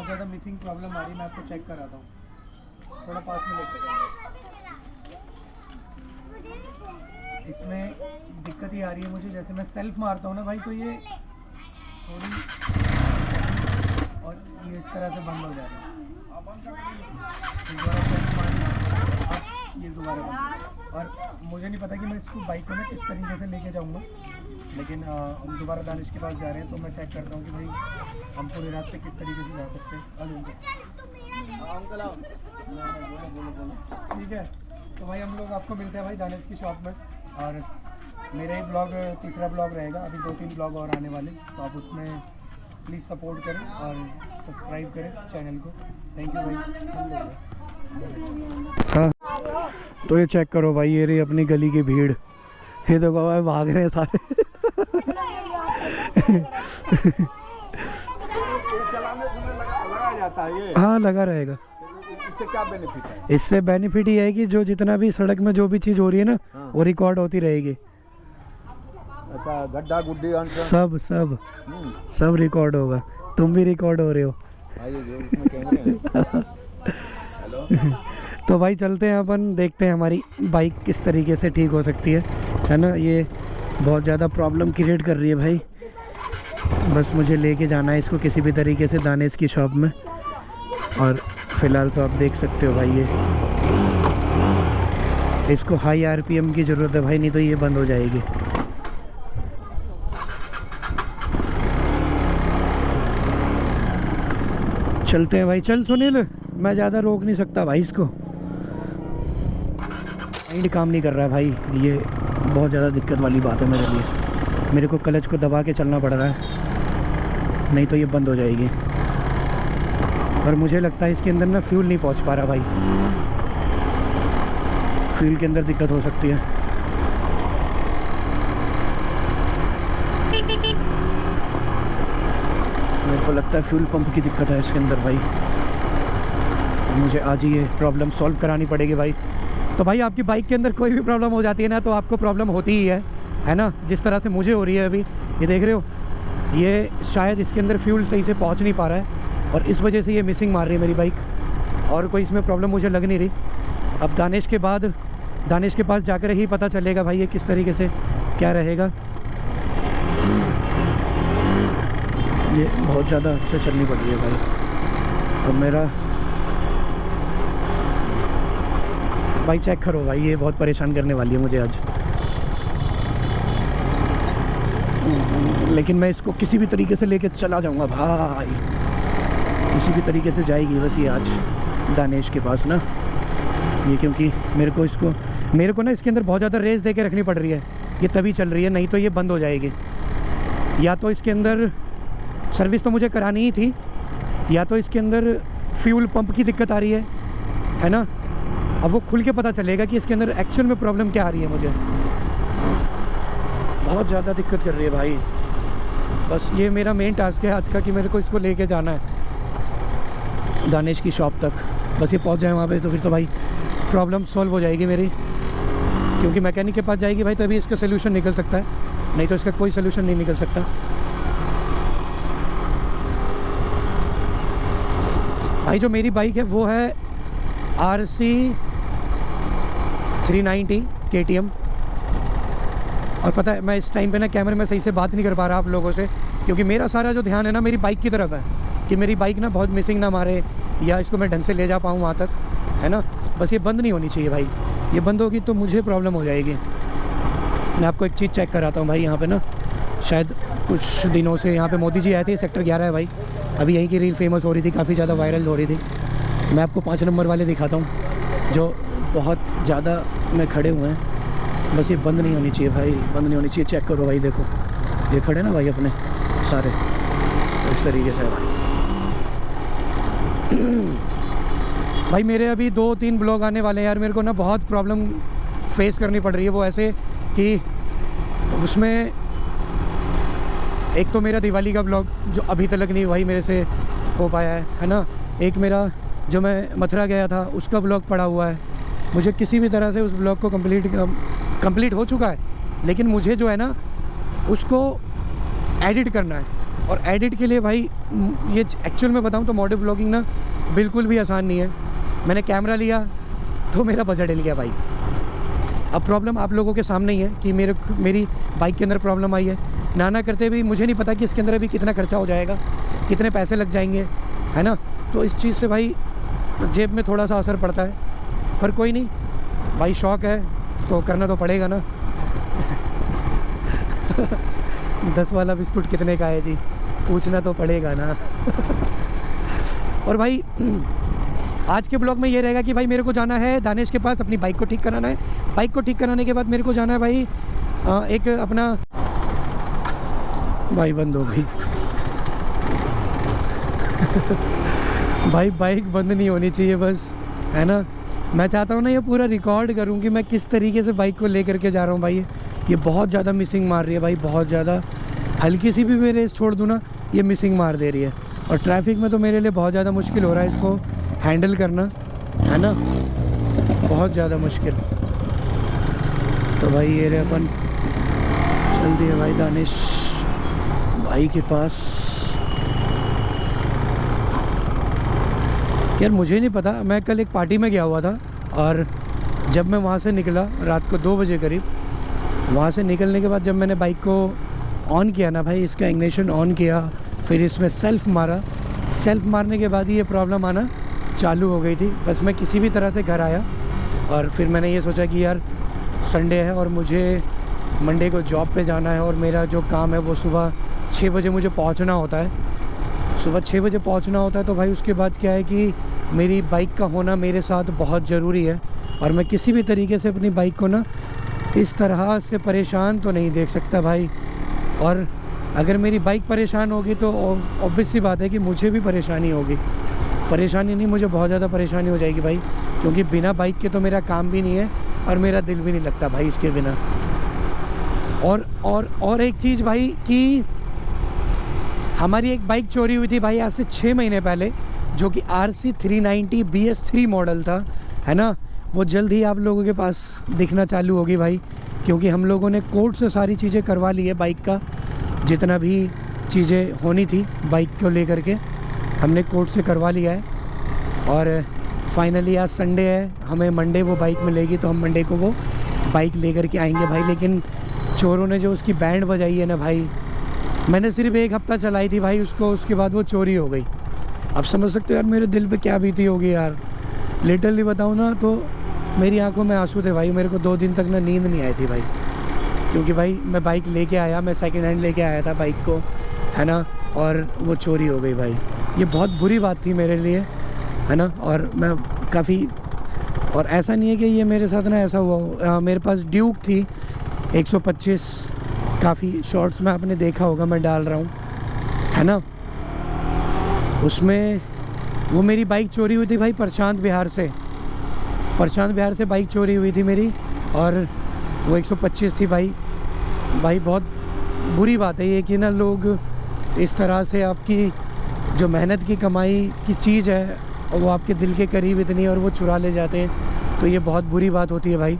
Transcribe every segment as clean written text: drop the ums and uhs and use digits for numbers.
बहुत ज़्यादा missing problem आ रही है। मैं आपको चेक कराता हूँ, थोड़ा पास में लेकर जाएंगे। इसमें दिक्कत ये आ रही है मुझे, जैसे मैं सेल्फ मारता हूँ ना भाई, तो ये थोड़ी और ये इस तरह से बंद हो जा रहा है। ये दोबारा बंद। और मुझे नहीं पता कि मैं इसको बाइक को ना किस तरीके से लेके जाऊँगा, लेकिन हम दोबारा दानिश के पास जा रहे हैं, तो मैं चेक करता हूँ कि भाई हम पूरे रास्ते किस तरीके से जा सकते हैं। ठीक है, तो भाई हम लोग आपको मिलते हैं भाई दानिश की शॉप में। और मेरा ही ब्लॉग तीसरा ब्लॉग रहेगा, अभी 2-3 ब्लॉग और आने वाले, तो आप उसमें प्लीज़ सपोर्ट करें और सब्सक्राइब करें चैनल को। थैंक यू भाई। हाँ, तो ये चेक करो भाई, ये रही अपनी गली की भीड़। ये देखो भाई भाग रहे हैं सारे। लगा जाता है ये? हाँ, लगा रहेगा। इससे क्या बेनिफिट है? इससे बेनिफिट ये है कि जो जितना भी सड़क में जो भी चीज़ हो रही है ना, हाँ, वो रिकॉर्ड होती रहेगी। अच्छा, गड्ढा गुड्डी सब सब सब रिकॉर्ड होगा। तुम भी रिकॉर्ड हो रहे हो। तो भाई चलते हैं अपन, देखते हैं हमारी बाइक किस तरीके से ठीक हो सकती है ना। ये बहुत ज़्यादा प्रॉब्लम क्रिएट कर रही है भाई। बस मुझे लेके जाना है इसको किसी भी तरीके से दानिश की शॉप में। और फ़िलहाल तो आप देख सकते हो भाई, ये इसको हाई आरपीएम की ज़रूरत है भाई, नहीं तो ये बंद हो जाएगी। चलते हैं भाई। चल सुनील, मैं ज़्यादा रोक नहीं सकता भाई इसको, माइंड काम नहीं कर रहा है भाई। ये बहुत ज़्यादा दिक्कत वाली बात है मेरे लिए। मेरे को क्लच को दबा के चलना पड़ रहा है, नहीं तो ये बंद हो जाएगी। और मुझे लगता है इसके अंदर ना फ्यूल नहीं पहुंच पा रहा भाई, फ्यूल के अंदर दिक्कत हो सकती है। मेरे को लगता है फ्यूल पंप की दिक्कत है इसके अंदर भाई। मुझे आज ही ये प्रॉब्लम सॉल्व करानी पड़ेगी भाई। तो भाई आपकी बाइक के अंदर कोई भी प्रॉब्लम हो जाती है ना, तो आपको प्रॉब्लम होती ही है ना। जिस तरह से मुझे हो रही है अभी, ये देख रहे हो, ये शायद इसके अंदर फ्यूल सही से पहुंच नहीं पा रहा है और इस वजह से ये मिसिंग मार रही है मेरी बाइक। और कोई इसमें प्रॉब्लम मुझे लग नहीं रही। अब दानिश के पास जाकर ही पता चलेगा भाई ये किस तरीके से क्या रहेगा। ये बहुत ज़्यादा अच्छे चलनी पड़ रही है भाई। अब मेरा भाई चेक करो भाई, ये बहुत परेशान करने वाली है मुझे आज। लेकिन मैं इसको किसी भी तरीके से लेके चला जाऊंगा भाई, किसी भी तरीके से जाएगी बस ये आज दानिश के पास ना। ये क्योंकि मेरे को ना इसके अंदर बहुत ज़्यादा रेस दे के रखनी पड़ रही है, ये तभी चल रही है, नहीं तो ये बंद हो जाएगी। या तो इसके अंदर सर्विस तो मुझे करानी ही थी, या तो इसके अंदर फ्यूल पंप की दिक्कत आ रही है ना। अब वो खुल के पता चलेगा कि इसके अंदर एक्चुअल में प्रॉब्लम क्या आ रही है। मुझे बहुत ज़्यादा दिक्कत कर रही है भाई। बस ये मेरा मेन टास्क है आज का कि मेरे को इसको लेके जाना है दानिश की शॉप तक। बस ये पहुंच जाए वहाँ पे तो फिर तो भाई प्रॉब्लम सॉल्व हो जाएगी मेरी, क्योंकि मैकेनिक के पास जाएगी भाई तभी इसका सोल्यूशन निकल सकता है, नहीं तो इसका कोई सोल्यूशन नहीं निकल सकता। भाई जो मेरी बाइक है वो है RC 390 KTM। और पता है मैं इस टाइम पे ना कैमरे में सही से बात नहीं कर पा रहा आप लोगों से, क्योंकि मेरा सारा जो ध्यान है ना मेरी बाइक की तरफ है कि मेरी बाइक ना बहुत मिसिंग ना मारे, या इसको मैं ढंग से ले जा पाऊँ वहाँ तक, है ना। बस ये बंद नहीं होनी चाहिए भाई, ये बंद होगी तो मुझे प्रॉब्लम हो जाएगी। मैं आपको एक चीज़ चेक कराता हूँ भाई। यहाँ पे ना शायद कुछ दिनों से यहाँ पे मोदी जी आए थे, सेक्टर 11 है भाई, अभी यहीं की रील फेमस हो रही थी, काफ़ी ज़्यादा वायरल हो रही थी। मैं आपको 5 नंबर वाले दिखाता हूँ जो बहुत ज़्यादा में खड़े हुए हैं। बस ये बंद नहीं होनी चाहिए भाई, बंद नहीं होनी चाहिए। चेक करो भाई, देखो ये खड़े ना भाई अपने सारे, तो इस तरीके से भाई। भाई मेरे अभी 2-3 ब्लॉग आने वाले हैं यार। मेरे को ना बहुत प्रॉब्लम फेस करनी पड़ रही है, वो ऐसे कि उसमें एक तो मेरा दिवाली का ब्लॉग जो अभी तक नहीं भाई मेरे से हो पाया है ना। एक मेरा जो मैं मथुरा गया था उसका ब्लॉग पड़ा हुआ है। मुझे किसी भी तरह से उस ब्लॉग को कंप्लीट हो चुका है, लेकिन मुझे जो है ना उसको एडिट करना है। और एडिट के लिए भाई ये एक्चुअल में बताऊं तो मोटो ब्लॉगिंग ना बिल्कुल भी आसान नहीं है। मैंने कैमरा लिया तो मेरा बजट हिल गया भाई। अब प्रॉब्लम आप लोगों के सामने ही है कि मेरी बाइक के अंदर प्रॉब्लम आई है। ना करते भी मुझे नहीं पता कि इसके अंदर अभी कितना खर्चा हो जाएगा, कितने पैसे लग जाएंगे, है ना। तो इस चीज़ से भाई जेब में थोड़ा सा असर पड़ता है, पर कोई नहीं भाई, शौक़ है तो करना तो पड़ेगा ना। 10 वाला बिस्कुट कितने का है जी, पूछना तो पड़ेगा ना। और भाई आज के ब्लॉग में ये रहेगा कि भाई मेरे को जाना है दानिश के पास, अपनी बाइक को ठीक कराना है। बाइक को ठीक कराने के बाद मेरे को जाना है भाई एक अपना भाई बंद हो गई। भाई बाइक बंद नहीं होनी चाहिए बस, है ना। मैं चाहता हूँ ना ये पूरा रिकॉर्ड करूँ कि मैं किस तरीके से बाइक को लेकर के जा रहा हूँ भाई। ये बहुत ज़्यादा मिसिंग मार रही है भाई, बहुत ज़्यादा। हल्की सी भी मैं रेस छोड़ दूँ ना ये मिसिंग मार दे रही है। और ट्रैफिक में तो मेरे लिए बहुत ज़्यादा मुश्किल हो रहा है इसको हैंडल करना, है ना, बहुत ज़्यादा मुश्किल। तो भाई ये रे अपन चल दिए भाई दानिश भाई के पास। यार मुझे नहीं पता, मैं कल एक पार्टी में गया हुआ था और जब मैं वहाँ से निकला रात को 2 बजे करीब, वहाँ से निकलने के बाद जब मैंने बाइक को ऑन किया ना भाई, इसका इग्निशन ऑन किया, फिर इसमें सेल्फ़ मारा, सेल्फ़ मारने के बाद ही ये प्रॉब्लम आना चालू हो गई थी। बस मैं किसी भी तरह से घर आया और फिर मैंने ये सोचा कि यार संडे है और मुझे मंडे को जॉब पे जाना है और मेरा जो काम है वो सुबह 6 बजे मुझे पहुंचना होता है, सुबह 6 बजे पहुंचना होता है। तो भाई उसके बाद क्या है कि मेरी बाइक का होना मेरे साथ बहुत ज़रूरी है और मैं किसी भी तरीके से अपनी बाइक को ना इस तरह से परेशान तो नहीं देख सकता भाई। और अगर मेरी बाइक परेशान होगी तो ऑब्वियस सी बात है कि मुझे भी परेशानी होगी। परेशानी नहीं, मुझे बहुत ज़्यादा परेशानी हो जाएगी भाई, क्योंकि बिना बाइक के तो मेरा काम भी नहीं है और मेरा दिल भी नहीं लगता भाई इसके बिना। और एक चीज़ भाई कि हमारी एक बाइक चोरी हुई थी भाई आज से 6 महीने पहले, जो कि RC 390 BS3 मॉडल था, है ना। वो जल्द ही आप लोगों के पास दिखना चालू होगी भाई, क्योंकि हम लोगों ने कोर्ट से सारी चीज़ें करवा ली है। बाइक का जितना भी चीज़ें होनी थी बाइक को लेकर के हमने कोर्ट से करवा लिया है। और फाइनली आज संडे है, हमें मंडे वो बाइक मिलेगी, तो हम मंडे को वो बाइक लेकर के आएंगे भाई। लेकिन चोरों ने जो उसकी बैंड बजाई है ना भाई, मैंने सिर्फ 1 हफ्ता चलाई थी भाई उसको, उसके बाद वो चोरी हो गई। अब समझ सकते हो यार मेरे दिल पे क्या बीती होगी यार। लिटरली बताऊँ ना तो मेरी आंखों में आंसू थे भाई। मेरे को 2 दिन तक ना नींद नहीं आई थी भाई, क्योंकि भाई मैं बाइक लेके आया, मैं सेकंड हैंड लेके आया था बाइक को, है ना, और वो चोरी हो गई भाई। ये बहुत बुरी बात थी मेरे लिए, है ना। और मैं काफ़ी, और ऐसा नहीं है कि ये मेरे साथ ना ऐसा हुआ। मेरे पास ड्यूक थी 125, काफ़ी शॉर्ट्स में आपने देखा होगा मैं डाल रहा हूँ, है ना। उसमें वो मेरी बाइक चोरी हुई थी भाई प्रशांत बिहार से। प्रशांत बिहार से बाइक चोरी हुई थी मेरी और वो 125 थी भाई। भाई बहुत बुरी बात है ये कि ना लोग इस तरह से आपकी जो मेहनत की कमाई की चीज़ है और वो आपके दिल के करीब इतनी और वो चुरा ले जाते हैं, तो ये बहुत बुरी बात होती है भाई।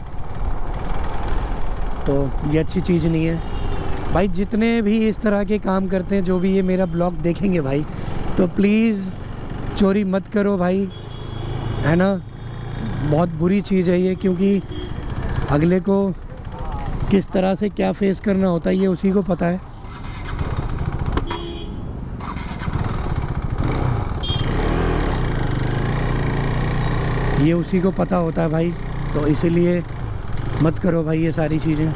तो ये अच्छी चीज़ नहीं है भाई। जितने भी इस तरह के काम करते हैं, जो भी ये मेरा ब्लॉग देखेंगे भाई, तो प्लीज़ चोरी मत करो भाई, है ना। बहुत बुरी चीज़ है ये, क्योंकि अगले को किस तरह से क्या फेस करना होता है ये उसी को पता है। ये उसी को पता होता है भाई। तो इसीलिए मत करो भाई ये सारी चीज़ें।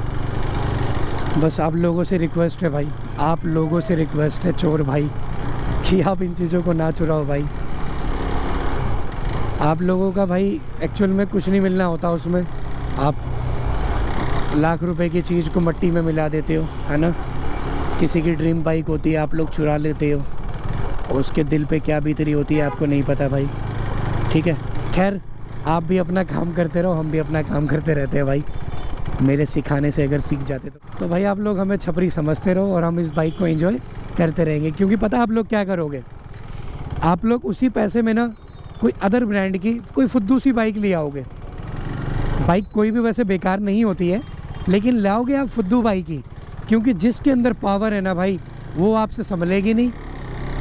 बस आप लोगों से रिक्वेस्ट है भाई, आप लोगों से रिक्वेस्ट है चोर भाई, कि आप इन चीज़ों को ना चुराओ भाई। आप लोगों का भाई एक्चुअल में कुछ नहीं मिलना होता उसमें। आप लाख रुपए की चीज़ को मिट्टी में मिला देते हो, है ना। किसी की ड्रीम बाइक होती है, आप लोग चुरा लेते हो, और उसके दिल पे क्या बीतरी होती है आपको नहीं पता भाई। ठीक है, खैर आप भी अपना काम करते रहो, हम भी अपना काम करते रहते हैं भाई। मेरे सिखाने से अगर सीख जाते तो भाई आप लोग हमें छपरी समझते रहो और हम इस बाइक को एंजॉय करते रहेंगे। क्योंकि पता आप लोग क्या करोगे, आप लोग उसी पैसे में ना कोई अदर ब्रांड की कोई फुद्दू सी बाइक ले आओगे। बाइक कोई भी वैसे बेकार नहीं होती है, लेकिन लाओगे आप फुद्दू बाइक ही, क्योंकि जिसके अंदर पावर है ना भाई, वो आपसे संभलेगी नहीं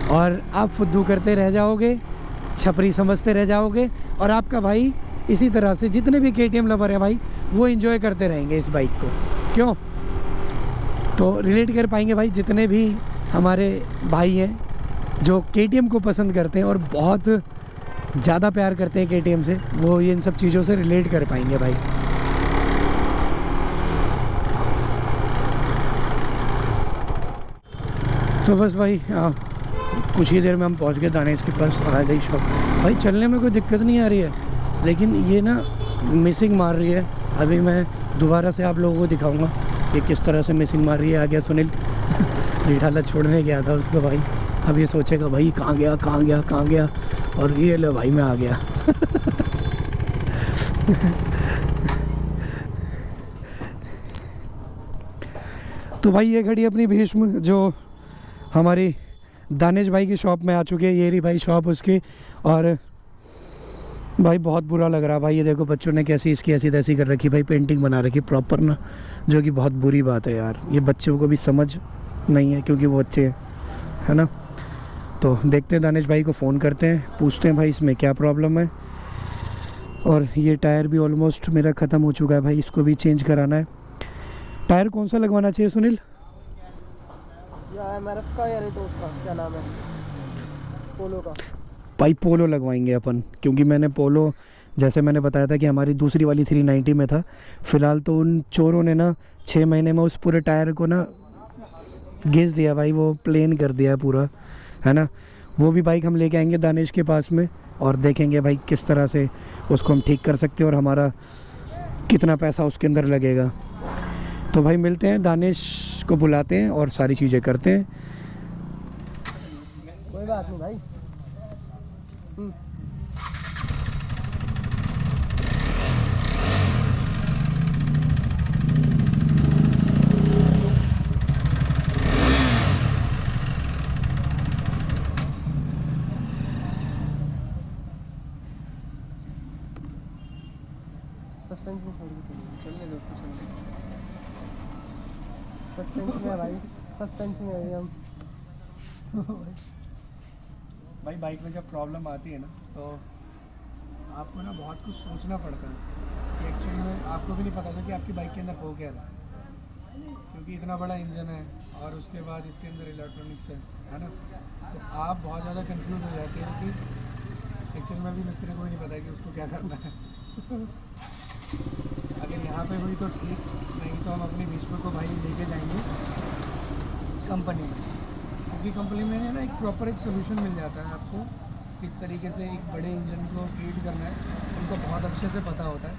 और आप फुद्दू करते रह जाओगे, छपरी समझते रह जाओगे। और आपका भाई इसी तरह से जितने भी KTM लवर है भाई वो एंजॉय करते रहेंगे इस बाइक को। क्यों? तो रिलेट कर पाएंगे भाई जितने भी हमारे भाई हैं जो KTM को पसंद करते हैं और बहुत ज़्यादा प्यार करते हैं KTM से, वो ये इन सब चीज़ों से रिलेट कर पाएंगे भाई। तो बस भाई कुछ ही देर में हम पहुंच गए दानिश के पास, आ गई शॉप। भाई चलने में कोई दिक्कत नहीं आ रही है, लेकिन ये ना मिसिंग मार रही है। अभी मैं दोबारा से आप लोगों को दिखाऊंगा ये किस तरह से मिसिंग मार रही है। आ गया सुनील रिठाला छोड़ने गया था उसको भाई, अब ये सोचेगा भाई कहाँ गया कहाँ गया कहाँ गया, और ये लो भाई मैं आ गया। तो भाई ये घड़ी अपनी भीष्म जो हमारी दानिश भाई की शॉप में आ चुके हैं। ये रही भाई शॉप उसकी। और भाई बहुत बुरा लग रहा भाई, ये देखो बच्चों ने कैसी इसकी ऐसी तैसी कर रखी भाई, पेंटिंग बना रखी प्रॉपर ना, जो कि बहुत बुरी बात है यार। ये बच्चों को भी समझ नहीं है क्योंकि वो बच्चे हैं, है ना। तो देखते हैं दानिश भाई को फ़ोन करते हैं, पूछते हैं भाई इसमें क्या प्रॉब्लम है। और ये टायर भी ऑलमोस्ट मेरा ख़त्म हो चुका है भाई, इसको भी चेंज कराना है। टायर कौन सा लगवाना चाहिए सुनील? MRF का या तो उसका क्या नाम है, पोलो का। भाई पोलो लगवाएंगे अपन, क्योंकि मैंने पोलो जैसे मैंने बताया था कि हमारी दूसरी वाली 390 में था। फ़िलहाल तो उन चोरों ने ना 6 महीने में उस पूरे टायर को ना घिस दिया भाई, वो प्लेन कर दिया पूरा, है ना। वो भी बाइक हम लेके आएंगे दानिश के पास में और देखेंगे भाई किस तरह से उसको हम ठीक कर सकते हैं और हमारा कितना पैसा उसके अंदर लगेगा। तो भाई मिलते हैं, दानिश को बुलाते हैं और सारी चीज़ें करते हैं। कोई बात नहीं भाई। सस्पेंस में छोड़ के चलने दो, सस्पेंस में है भाई, सस्पेंस में है हम। भाई बाइक में जब प्रॉब्लम आती है ना तो आपको ना बहुत कुछ सोचना पड़ता है। एक्चुअली में आपको भी नहीं पता था कि आपकी बाइक के अंदर हो क्या था, क्योंकि इतना बड़ा इंजन है और उसके बाद इसके अंदर इलेक्ट्रॉनिक्स है ना। तो आप बहुत ज़्यादा कंफ्यूज हो जाते हैं कि एक्चुअली में भी मिस्त्री को भी नहीं पता कि उसको क्या करना है। अगर यहाँ पे हुई तो ठीक, नहीं तो हम अपने भीष्म को भाई लेके जाएंगे कंपनी में, क्योंकि कंपनी में ना एक प्रॉपर एक सोल्यूशन मिल जाता है आपको किस तरीके से एक बड़े इंजन को ट्रीट करना है, उनको बहुत अच्छे से पता होता है।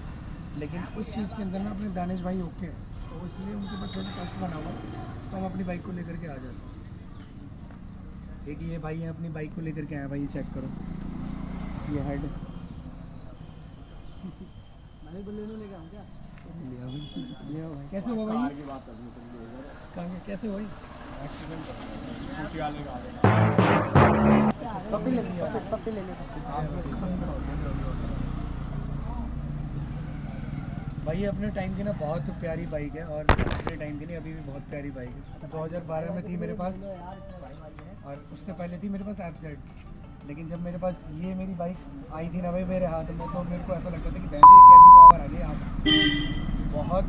लेकिन उस चीज़ के अंदर ना अपने दानिश भाई ओके हैं, तो इसलिए उनके पास थोड़ा ट्रस्ट बना हुआ, तो हम अपनी बाइक को लेकर के आ जाते हैं। एक ये भाई हैं अपनी बाइक को लेकर के आए भाई, ये चेक करो ये हेड भाई बोलेनो लेके आऊँ क्या? लिया भाई। कैसे हुआ भाई? कहाँ कैसे हुआ? पप्पी ले लिया, पप्पी ले लिया। भाई ये अपने टाइम की ना बहुत प्यारी बाइक है, और अपने टाइम की नहीं अभी भी बहुत प्यारी बाइक है। 2012 में थी मेरे पास, और उससे पहले थी मेरे पास FZ। लेकिन जब मेरे पास ये मेरी बाइक आई थी ना भाई मेरे हाथ में, तो मेरे को ऐसा लगता था कि बैटरी कैसी पावर आ गई आप, बहुत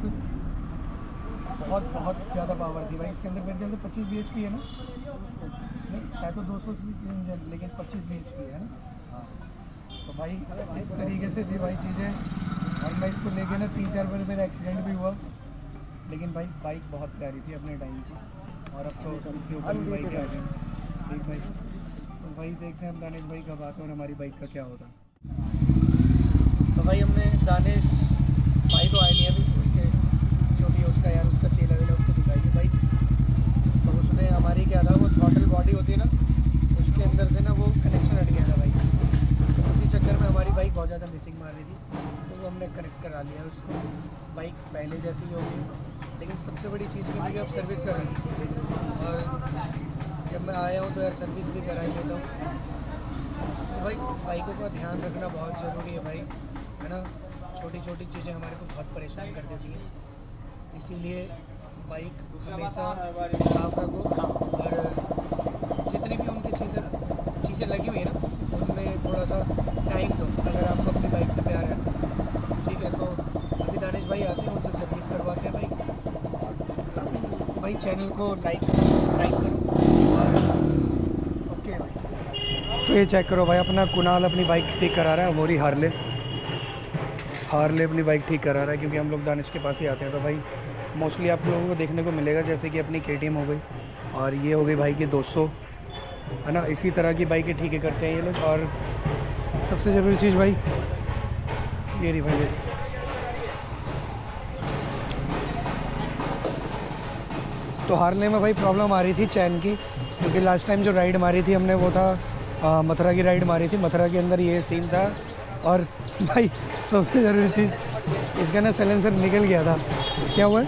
बहुत बहुत ज़्यादा पावर थी भाई इसके अंदर। मेरे अंदर 25 bhp है ना, नहीं है तो 200 इंजन, लेकिन 25 bhp है ना। हाँ तो भाई इस तरीके से थी भाई चीज़ें, और मैं इसको लेके ना 3-4 बार मेरा एक्सीडेंट भी हुआ। लेकिन भाई बाइक बहुत प्यारी थी अपने टाइम की, और अब तो इसके ऊपर भी बाइक आ गई। ठीक भाई, तो भाई देखते हैं हम दानिश भाई कब आते हैं और हमारी बाइक का क्या होता। तो भाई हमने दानिश भाई को आए नहीं अभी, उसके जो भी उसका यार उसका चेला वेला उसको दिखाई है बाइक। तो उसने हमारी क्या था, वो थ्रॉटल बॉडी होती है ना, उसके अंदर से ना वो कनेक्शन हट गया था भाई। तो उसी चक्कर में हमारी बाइक बहुत ज़्यादा मिसिंग मार रही थी, तो वो हमने कनेक्ट करा लिया उसको। बाइक पहले जैसी ही होगी, लेकिन सबसे बड़ी चीज़ की मुझे अब सर्विस कर रही है, और जब मैं आया हूँ तो यार सर्विस भी करा ही लेता हूँ। तो भाई बाइकों का ध्यान रखना बहुत ज़रूरी है भाई, है ना। छोटी छोटी चीज़ें हमारे को बहुत परेशान कर देती हैं, इसीलिए बाइक हमेशा साफ रखो और जितनी भी उनकी चीज़ें लगी हुई है ना उनमें थोड़ा सा टाइम दो अगर आपको अपनी बाइक से प्यार है। ठीक है, तो अभी दानिश भाई आते हैं, उनसे सर्विस करवाते हैं बाइक। भाई चैनल को लाइक करो और ओके भाई। तो ये चेक करो भाई, अपना कुणाल अपनी बाइक ठीक करा रहा है, मोरी हार्ले अपनी बाइक ठीक करा रहा है, क्योंकि हम लोग दानिश के पास ही आते हैं। तो भाई मोस्टली आप लोगों को देखने को मिलेगा, जैसे कि अपनी KTM हो गई और ये हो गई भाई की 200, है ना, इसी तरह की बाइकें ठीक करते हैं ये लोग। और सबसे ज़रूरी चीज़ भाई ये रही भाई, तो हार्ले में भाई प्रॉब्लम आ रही थी चैन की, क्योंकि लास्ट टाइम जो राइड मारी थी हमने वो था मथुरा की राइड मारी थी। मथुरा के अंदर ये सीन था। और भाई सबसे ज़रूरी चीज़, इसका ना साइलेंसर निकल गया था। क्या हुआ है?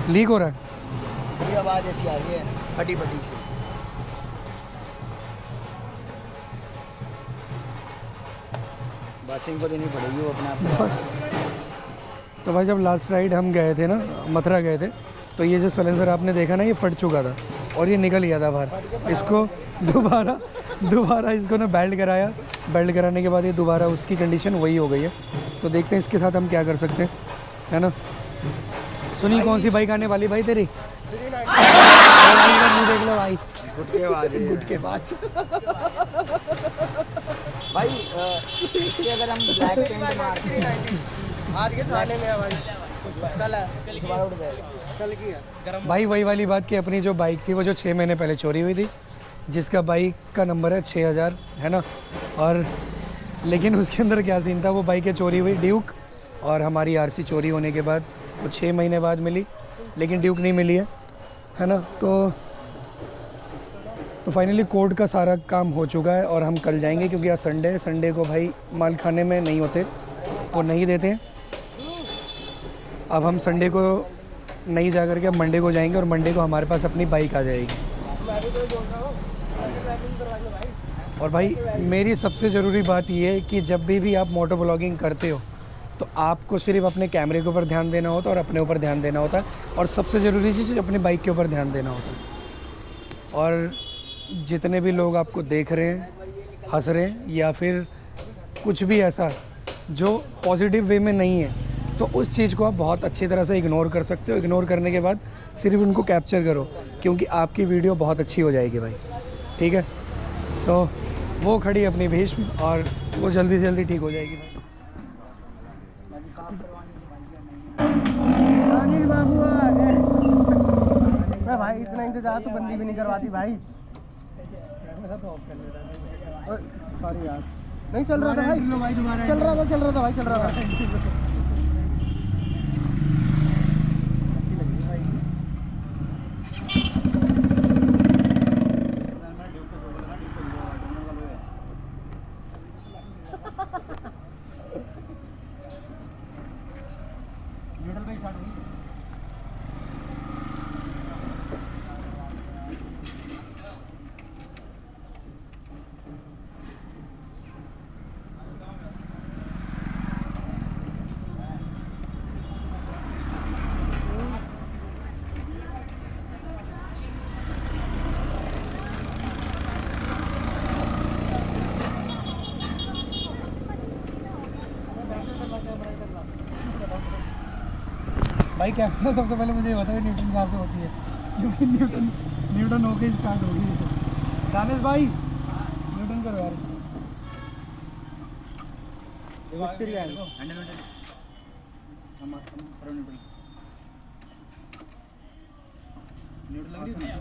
लीक हो रहा है, ये आवाज़ ऐसी आ रही है फटी फटी से। वाशिंग को देनी पड़ेगी वो अपने आप बस। तो भाई जब लास्ट राइड हम गए थे ना, मथुरा गए थे, तो ये जो साइलेंसर आपने देखा ना, ये फट चुका था और ये निकल गया था बाहर। इसको दोबारा इसको ना बेल्ट कराया। बेल्ट कराने के बाद ये दोबारा उसकी कंडीशन वही हो गई है। तो देखते हैं इसके साथ हम क्या कर सकते हैं, है ना। सुनी कौन सी बाइक आने वाली भाई तेरी? देख लो भाई, गुटकेबाज भाई इसके अगर हम ब्लैक पेंट मारते हैं आज के थाने में भाई कल दोबारा उठ जाएगा। कल की है भाई वही वाली बात कि अपनी जो बाइक थी वो जो 6 महीने पहले चोरी हुई थी, जिसका बाइक का नंबर है 6000, है ना। और लेकिन उसके अंदर क्या सीन था, वो बाइकें चोरी हुई ड्यूक, और हमारी RC चोरी होने के बाद वो 6 महीने बाद मिली, लेकिन ड्यूक नहीं मिली है ना। तो फाइनली कोर्ट का सारा काम हो चुका है और हम कल जाएंगे, क्योंकि आज संडे को भाई माल खाने में नहीं होते, वो नहीं देते हैं। अब हम संडे को नहीं जा करके अब मंडे को जाएंगे और मंडे को हमारे पास अपनी बाइक आ जाएगी। और भाई मेरी सबसे ज़रूरी बात ये है कि जब भी आप मोटो ब्लॉगिंग करते हो तो आपको सिर्फ अपने कैमरे के ऊपर ध्यान देना होता है और अपने ऊपर ध्यान देना होता है, और सबसे ज़रूरी चीज़ अपनी बाइक के ऊपर ध्यान देना होता है। और जितने भी लोग आपको देख रहे हैं, हंस रहे हैं, या फिर कुछ भी ऐसा जो पॉजिटिव वे में नहीं है, तो उस चीज़ को आप बहुत अच्छी तरह से इग्नोर कर सकते हो। इग्नोर करने के बाद सिर्फ उनको कैप्चर करो, क्योंकि आपकी वीडियो बहुत अच्छी हो जाएगी भाई। ठीक है, तो वो खड़ी अपनी भीष्म और वो जल्दी से जल्दी ठीक हो जाएगी भाई। बाबू मैं भाई इतना इंतजार तो बंदी भी नहीं करवाती भाई। सॉरी यार, नहीं चल रहा था भाई, चल रहा था भाई, चल रहा था। भाई क्या सबसे पहले मुझे ये बताओ न्यूटन कहाँ से होती है, क्योंकि न्यूटन होके स्टार्ट होगी। दानिश भाई न्यूटन करो यार। न्यूटन लग रही है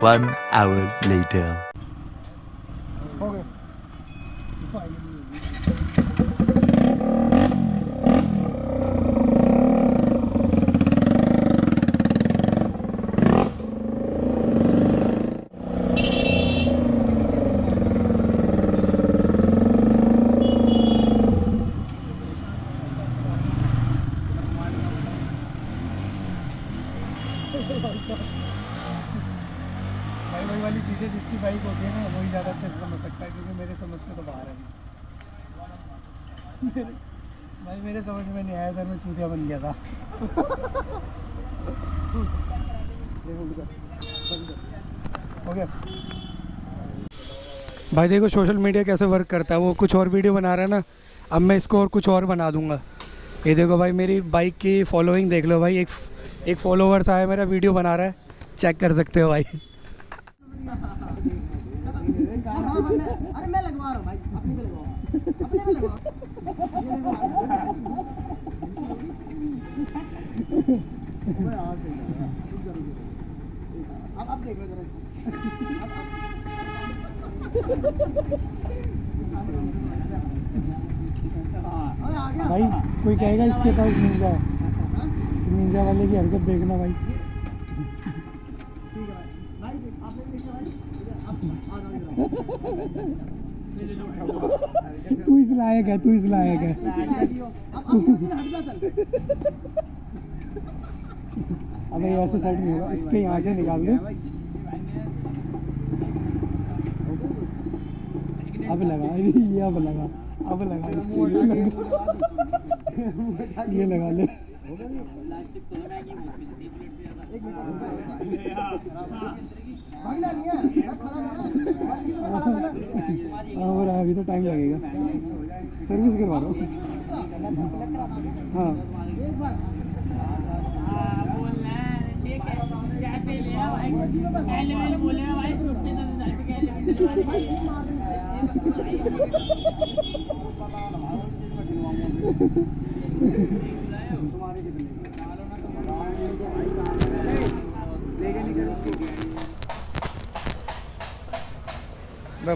1 hour later. हो गए। भाई वही वाली चीज़ें जिसकी बाइक होती है ना वही ज़्यादा अच्छे से समझ सकता है, क्योंकि मेरे समझ से तो बाहर है भाई, मेरे समझ में नहीं आया सर, मैं चूतिया बन गया था। हो गया भाई। देखो सोशल मीडिया कैसे वर्क करता है, वो कुछ और वीडियो बना रहा है ना, अब मैं इसको और कुछ और बना दूंगा। ये देखो भाई मेरी बाइक की फॉलोइंग देख लो भाई, एक फॉलोवर्स आया मेरा वीडियो बना रहा है, चेक कर सकते हो भाई। अरे मैं लगवा रहा हूँ भाई, अपने पे लगवाओ, अपने पे लगवाओ। अब देख लो जरा। भाई कोई कहेगा इसके पास निंजा है, निंजा वाले की हरकत देखना भाई। तू इस लायक है, तू इस लायक है। अबे ऐसे साइड में होगा, इसके यहाँ से निकाल दे। अब लगा ये, अब लगा, अब लगा, ये लगा ले। और अभी तो टाइम लगेगा, सर्विस करवा दो। हाँ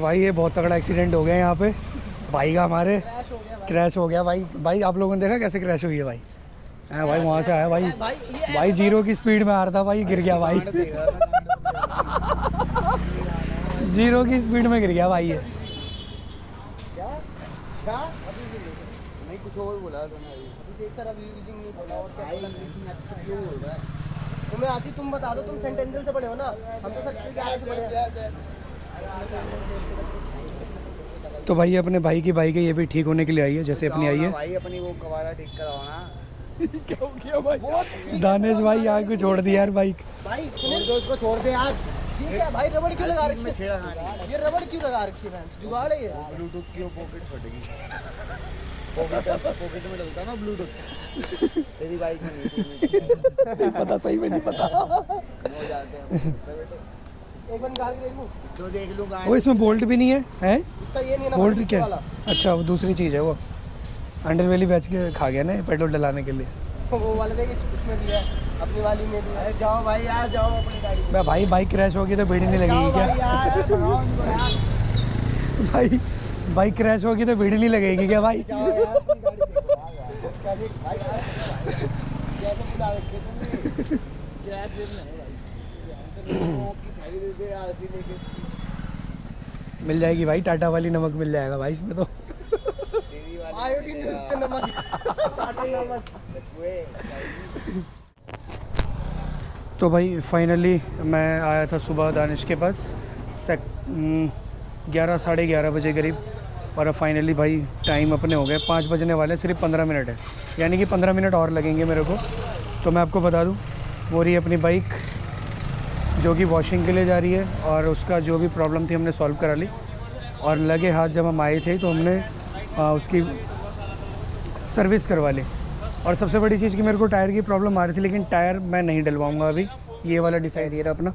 भाई ये बहुत तगड़ा एक्सीडेंट हो गया यहाँ पे भाई का, हमारे क्रैश हो गया भाई। भाई आप लोगों ने देखा कैसे क्रैश हुई है भाई? है भाई वहाँ से आया भाई, भाई 0 की स्पीड में आ रहा था भाई, गिर गया भाई। 0 की स्पीड में गिर गया भाई ये। क्या नहीं कुछ और बोला था ना, अभी एक सारा यूजिंग नहीं बोला और क्या क्यों बोल रहा है? तुम्हें आती, तुम बता दो, तुम सेंटेंशियल से पढ़े हो ना, हम तो सब से पढ़े। तो भाई अपने भाई की बाइक है, ये भी ठीक होने के लिए आई है, जैसे अपनी आई है भाई अपनी वो कवाड़ा ठीक कराओ ना। क्या हो गया भाई? दानिश भाई यहाँ को छोड़ दिया यार बाइक। भाई छोड़ दो उसको, छोड़ दे यार। ठीक है भाई, रबड़ क्यों लगा रखी है? ये रबड़ क्यों लगा रखी है? जुगाड़ है ये। ब्लूटूथ की पॉकेट फटेगी, पॉकेट में डलता ना ब्लूटूथ, तेरी बाइक में नहीं पता, सही में नहीं पता। हो जाते हैं। एक बार निकाल के देख लूं, जो देख लूंगा। वो इसमें बोल्ट भी नहीं है, हैं? इसका ये नहीं है ना बोल्ट क्या? वाला। अच्छा वो दूसरी चीज़ है, वो अंडरवेली बेच के खा गया ना पेट्रोल डलाने के लिए। वो वाला देख, इसमें भी है, अपनी वाली में भी है। जाओ भाई यार, जाओ अपनी गाड़ी में। भाई बाइक क्रैश होगी तो भीड़ नहीं लगेगी क्या? भाई बाइक क्रैश होगी तो भीड़ नहीं लगेगी क्या भाई? जाओ यार अपनी गाड़ी देखो भाई, कैसे बुला रखे तुमने? क्रैश नहीं है भाई, मिल जाएगी भाई, टाटा वाली नमक मिल जाएगा भाई इसमें तो। आयोडीन युक्त नमक, टाटा नमक। तो भाई फाइनली मैं आया था सुबह दानिश के पास 11 साढ़े 11 बजे करीब, और अब फाइनली भाई टाइम अपने हो गए 5 बजने वाले, सिर्फ 15 मिनट है, यानी कि 15 मिनट और लगेंगे मेरे को। तो मैं आपको बता दूं, वो रही अपनी बाइक जो कि वॉशिंग के लिए जा रही है, और उसका जो भी प्रॉब्लम थी हमने सॉल्व करा ली, और लगे हाथ जब हम आए थे तो हमने उसकी सर्विस करवा ली। और सबसे बड़ी चीज़ कि मेरे को टायर की प्रॉब्लम आ रही थी, लेकिन टायर मैं नहीं डलवाऊंगा अभी, ये वाला डिसाइड ये रहा अपना।